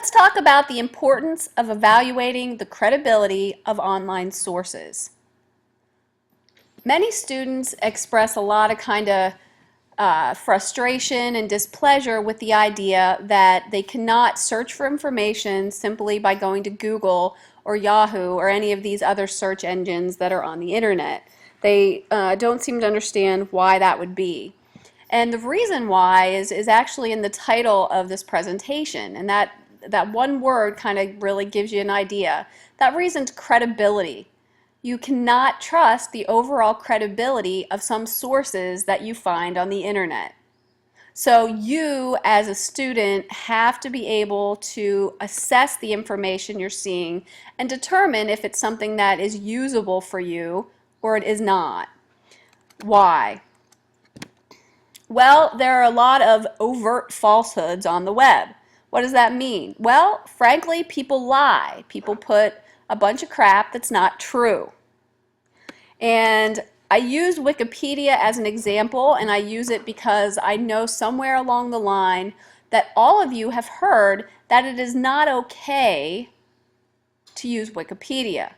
Let's talk about the importance of evaluating the credibility of online sources. Many students express a lot of frustration and displeasure with the idea that they cannot search for information simply by going to Google or Yahoo or any of these other search engines that are on the internet. They don't seem to understand why that would be. And the reason why is actually in the title of this presentation, and that one word kind of really gives you an idea. That reason's credibility. You cannot trust the overall credibility of some sources that you find on the internet. So you, as a student, have to be able to assess the information you're seeing and determine if it's something that is usable for you or it is not. Why? Well, there are a lot of overt falsehoods on the web. What does that mean? Well, frankly, people lie. People put a bunch of crap that's not true. And I used Wikipedia as an example, and I use it because I know somewhere along the line that all of you have heard that it is not okay to use Wikipedia.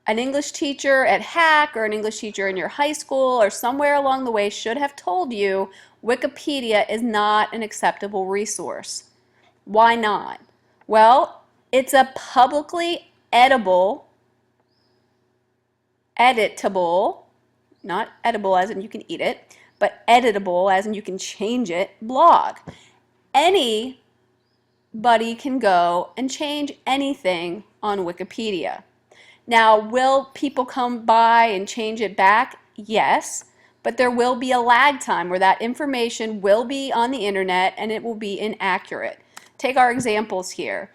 An English teacher at HAC or an English teacher in your high school or somewhere along the way should have told you Wikipedia is not an acceptable resource. Why not? Well, it's a publicly editable, not edible as in you can eat it, but editable as in you can change it, blog. Anybody can go and change anything on Wikipedia. Now, will people come by and change it back? Yes, but there will be a lag time where that information will be on the internet and it will be inaccurate. Take our examples here.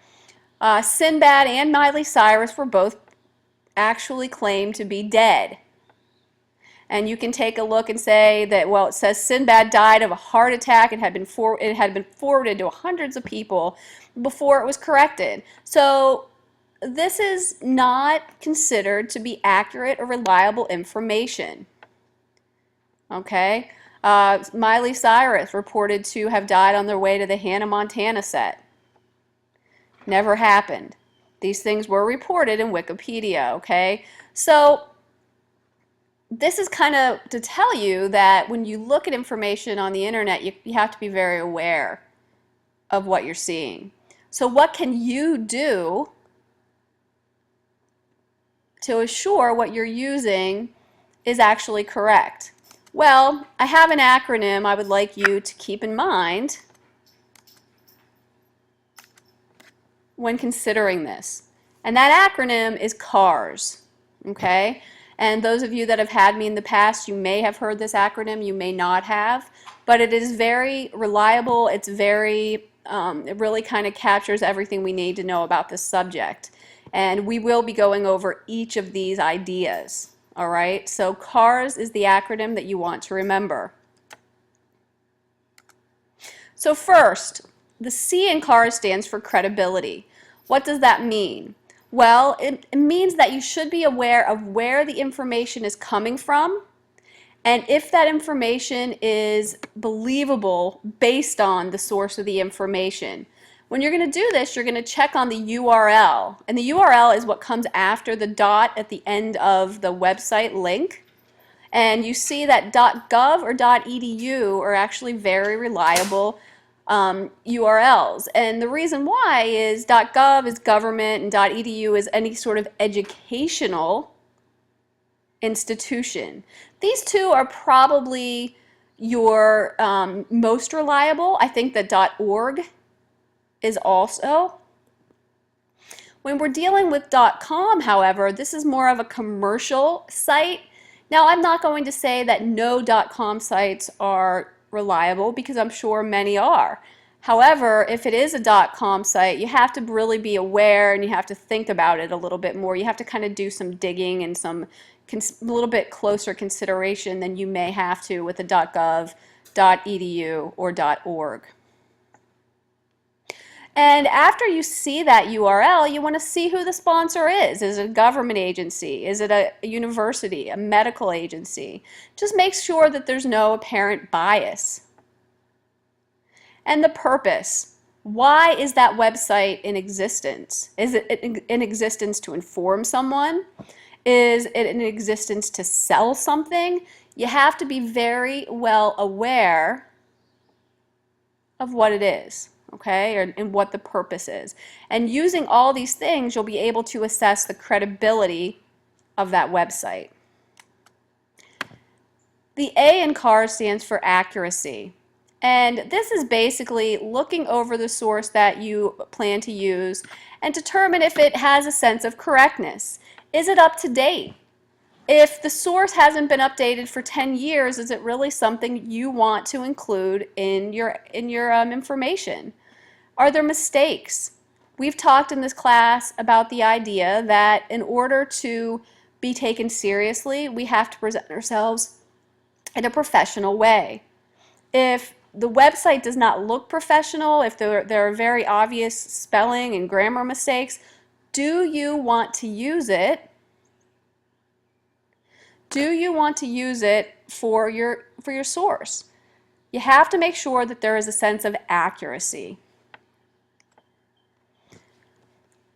Sinbad and Miley Cyrus were both actually claimed to be dead. And you can take a look and say that, well, it says Sinbad died of a heart attack. It had been forwarded to hundreds of people before it was corrected. So this is not considered to be accurate or reliable information. Okay? Miley Cyrus reported to have died on their way to the Hannah Montana set. Never happened. These things were reported in Wikipedia, okay? So this is kind of to tell you that when you look at information on the internet, you have to be very aware of what you're seeing. So what can you do to assure what you're using is actually correct? Well, I have an acronym I would like you to keep in mind when considering this. And that acronym is CARS, okay? And those of you that have had me in the past, you may have heard this acronym, you may not have, but it is very reliable, it's very, it really kind of captures everything we need to know about this subject. And we will be going over each of these ideas, all right? So CARS is the acronym that you want to remember. So first, the C in CARS stands for credibility. What does that mean? Well, it means that you should be aware of where the information is coming from and if that information is believable based on the source of the information. When you're going to do this, you're going to check on the URL, and the URL is what comes after the dot at the end of the website link. And you see that .gov or .edu are actually very reliable URLs. And the reason why is .gov is government and .edu is any sort of educational institution. These two are probably your most reliable. I think that .org is also. When we're dealing with .com, however, this is more of a commercial site. Now, I'm not going to say that no .com sites are reliable because I'm sure many are. However, if it is a .com site, you have to really be aware and you have to think about it a little bit more. You have to kind of do some digging and some a little bit closer consideration than you may have to with a .gov, .edu, or .org. And after you see that URL, you want to see who the sponsor is. Is it a government agency? Is it a university, a medical agency? Just make sure that there's no apparent bias. And the purpose. Why is that website in existence? Is it in existence to inform someone? Is it in existence to sell something? You have to be very well aware of what it is, okay, and what the purpose is. And using all these things, you'll be able to assess the credibility of that website. The A in CAR stands for accuracy. And this is basically looking over the source that you plan to use and determine if it has a sense of correctness. Is it up to date? If the source hasn't been updated for 10 years, is it really something you want to include in your information? Are there mistakes? We've talked in this class about the idea that in order to be taken seriously, we have to present ourselves in a professional way. If the website does not look professional, if there are very obvious spelling and grammar mistakes, do you want to use it? Do you want to use it for your source? You have to make sure that there is a sense of accuracy.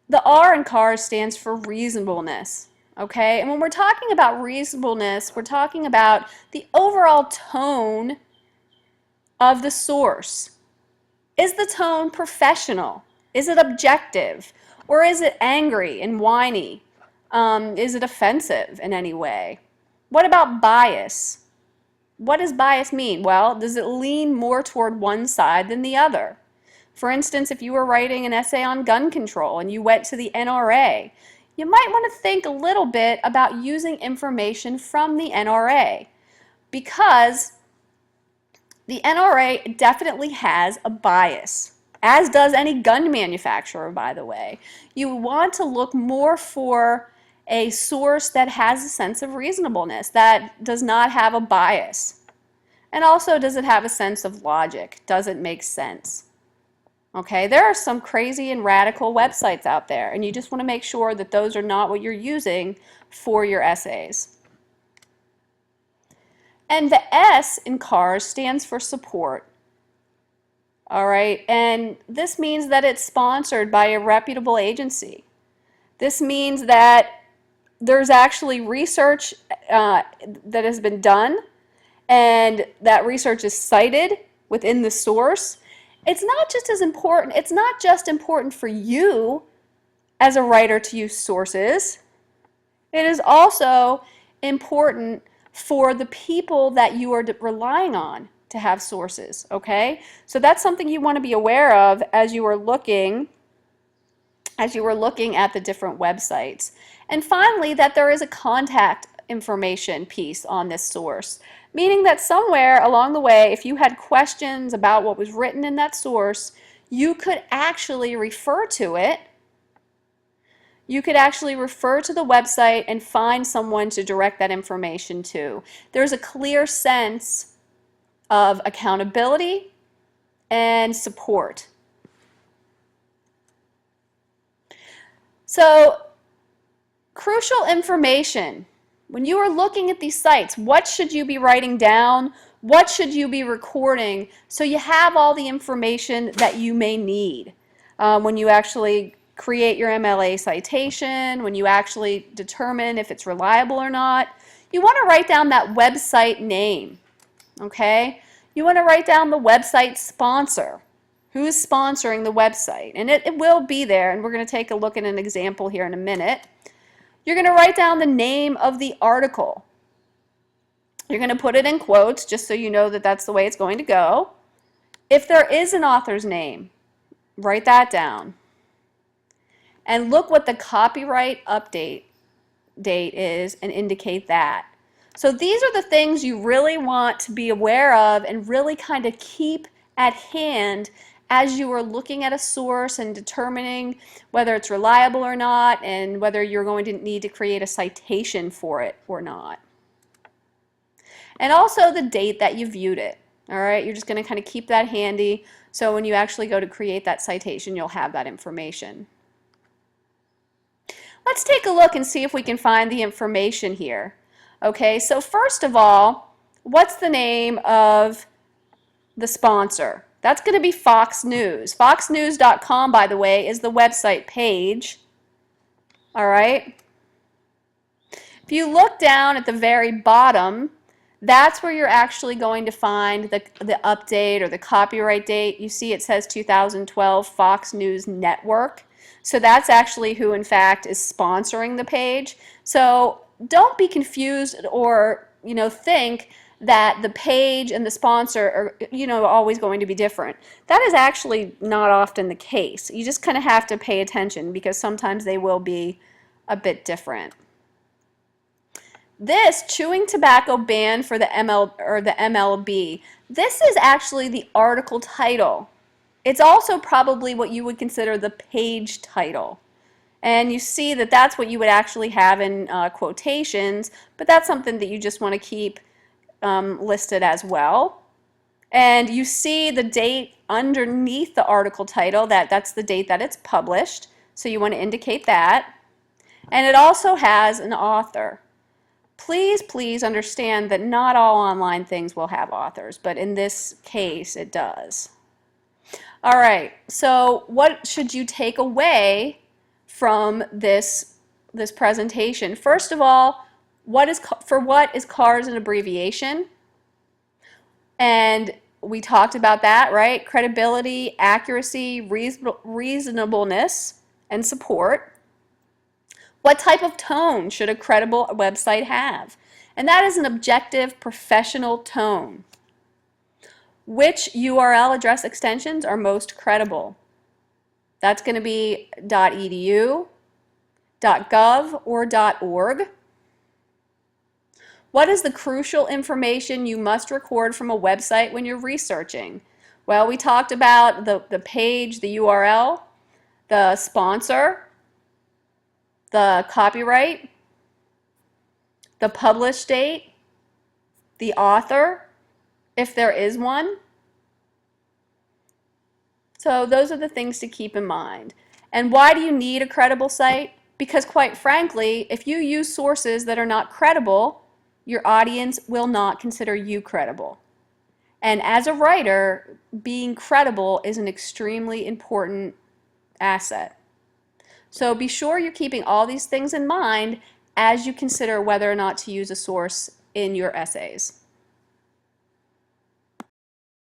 The R in CAR stands for reasonableness. Okay, and when we're talking about reasonableness, we're talking about the overall tone of the source. Is the tone professional? Is it objective? Or is it angry and whiny? Is it offensive in any way? What about bias? What does bias mean? Well, does it lean more toward one side than the other? For instance, if you were writing an essay on gun control and you went to the NRA, you might want to think a little bit about using information from the NRA, because the NRA definitely has a bias, as does any gun manufacturer, by the way. You want to look more for a source that has a sense of reasonableness, that does not have a bias. And also, does it have a sense of logic? Does it make sense? Okay, there are some crazy and radical websites out there, and you just want to make sure that those are not what you're using for your essays. And the S in CAR stands for support. All right, and this means that it's sponsored by a reputable agency. This means that there's actually research that has been done, and that research is cited within the source. It's not just important for you as a writer to use sources. It is also important for the people that you are relying on to have sources, okay? So that's something you want to be aware of as you are looking at the different websites. And finally, that there is a contact information piece on this source, meaning that somewhere along the way, if you had questions about what was written in that source, you could actually refer to it. You could actually refer to the website and find someone to direct that information to. There's a clear sense of accountability and support. So, crucial information. When you are looking at these sites, what should you be writing down? What should you be recording so you have all the information that you may need when you actually create your MLA citation, when you actually determine if it's reliable or not? You want to write down that website name, okay? You want to write down the website sponsor. Who's sponsoring the website? And it will be there, and we're going to take a look at an example here in a minute. You're going to write down the name of the article. You're going to put it in quotes just so you know that that's the way it's going to go. If there is an author's name, write that down. And look what the copyright update date is and indicate that. So these are the things you really want to be aware of and really kind of keep at hand as you are looking at a source and determining whether it's reliable or not, and whether you're going to need to create a citation for it or not. And also the date that you viewed it. All right, you're just going to kind of keep that handy so when you actually go to create that citation, you'll have that information. Let's take a look and see if we can find the information here. Okay, so first of all, what's the name of the sponsor? That's going to be Fox News. FoxNews.com, by the way, is the website page. All right. If you look down at the very bottom, that's where you're actually going to find the update or the copyright date. You see it says 2012 Fox News Network. So that's actually who, in fact, is sponsoring the page. So don't be confused or, think that the page and the sponsor are, always going to be different. That is actually not often the case. You just kind of have to pay attention because sometimes they will be a bit different. This chewing tobacco ban for the MLB, this is actually the article title. It's also probably what you would consider the page title. And you see that that's what you would actually have in quotations, but that's something that you just want to keep listed as well. And you see the date underneath the article title, that's the date that it's published, so you want to indicate that. And it also has an author. Please understand that not all online things will have authors, but in this case it does. All right, so what should you take away from this presentation? First of all, what is CARS an abbreviation? And we talked about that, right? Credibility, accuracy, reasonableness, and support. What type of tone should a credible website have? And that is an objective, professional tone. Which URL address extensions are most credible? That's going to be .edu, .gov, or .org. What is the crucial information you must record from a website when you're researching? Well, we talked about the page, the URL, the sponsor, the copyright, the publish date, the author, if there is one. So those are the things to keep in mind. And why do you need a credible site? Because quite frankly, if you use sources that are not credible, your audience will not consider you credible. And as a writer, being credible is an extremely important asset. So be sure you're keeping all these things in mind as you consider whether or not to use a source in your essays.